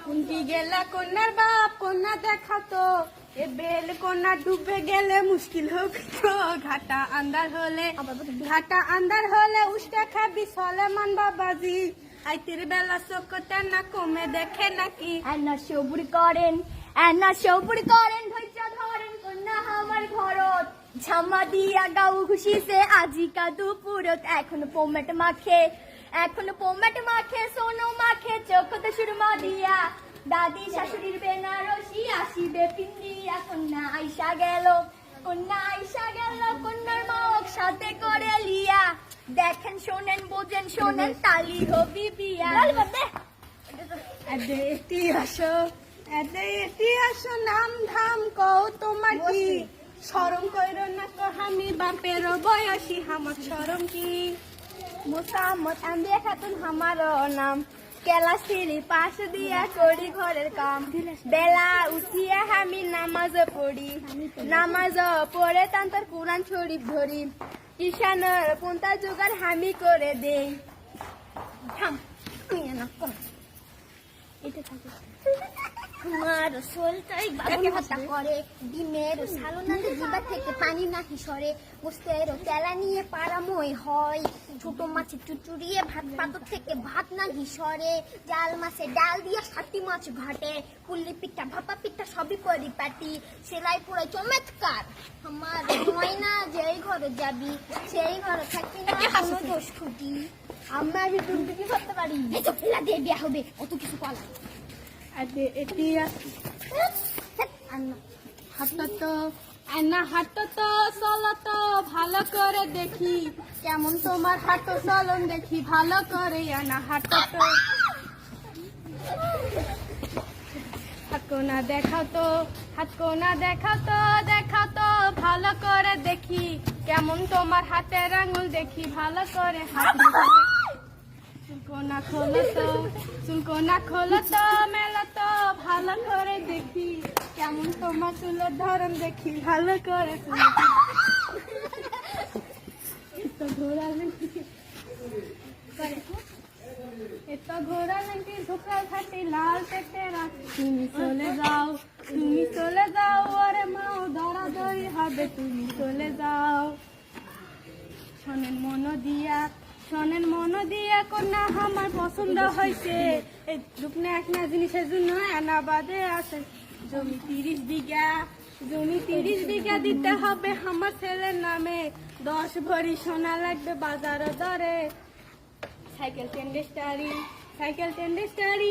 কুন্তি গেলা কন্যার বাপ, কন্যা দেখাতো এ বেল কন্যা ডুবে গেলে মুশকিল হবে তো। ঘাটা আন্দার হলে উষ্টা খাবি সলেমান বাবাজি। আইতির বেলা চোখটা না কমে দেখে নাকি। এনা সবুর করেন ধৈর্য ধরেন কন্যা আমার ঘরত। ঝামা দিয়া গাও খুশিতে আজিকা দুপুরত। এখন পোমেট মাখে সোনো মাখে চোখতে সুরমা দিয়া। দাদি শাশুড়ির বেনারসি আসিবে পিন্দিয়া। কন্যা আইসা গেল কন্যার মা সাথে করে লিয়া। দেখেন শোনেন বোঝেন শোনেন তালি হবি বিয়া। এটি আসো নাম ধাম কও তোমার কি। শরম কইরো না তো আমি বাপের বয়সী, আমার শরম কি। মোসাম্মত আম্বিয়া খাতুন আমার নাম। কেলাসিলি পাশ দিয়া করি ঘরের কাম। বেলা উঠিয়া আমি নামাজ পড়ে তান্তর কোরআন শরীফ ধরি। ঈশানের কোনটা জোগাড় আমি করে দেই। আমার সোলটাই বাবুল হত্যা করে। ডিমের সালোনাতে জিবা থেকে পানি নাকি সরে। গোস্তের তেলা নিয়ে পাড়াময় হয়। ছোট মাছের চুচুড়িয়ে ভাত পাতর থেকে ভাত নাকি সরে। জাল মাছে ডাল দিয়ে 7টি মাছ ঘাটে। পুল্লি পিঠা ভাপা পিঠা সবই পরিপাটি। সেলাই পরে চমৎকার। আমার ময়না যেই ঘরে যাবি সেই ঘরে থাকি না কোনো দোষ খুঁটি। আমরা আমি তুমি কি করতে পারি। এই তো ফেলা দিয়ে বিয়া হবে অত কিছু কলা। এটি হাঁটো তো চলো তো ভালো করে দেখি। কেমন তোমার হাঁটো চলন দেখি ভালো করে। হাঁটো তো দেখাও তো ভালো করে দেখি। কেমন তোমার হাতের আঙুল দেখি ভালো করে। চুলকোনা খোলো তো মেলো তো ভালো করে দেখি। কেমন তোমার চুলের ধরন দেখি ভালো করে। ঘোরা নাকি ধোকা খাটি লাল পেটেরা। তুমি চলে যাও ওরে মাও দরাদরি হবে। তুমি চলে যাও। শোনেন মন দিয়া কন্যা আমার পছন্দ হয়েছে। এই রূপনা একটা জিনিসের জন্য এনাবাদে আছে জমি 30 বিঘা দিতে হবে আমার ছেলের নামে। 10 ভরি সোনা লাগবে বাজার দরে। Cycle টেন্ডে starry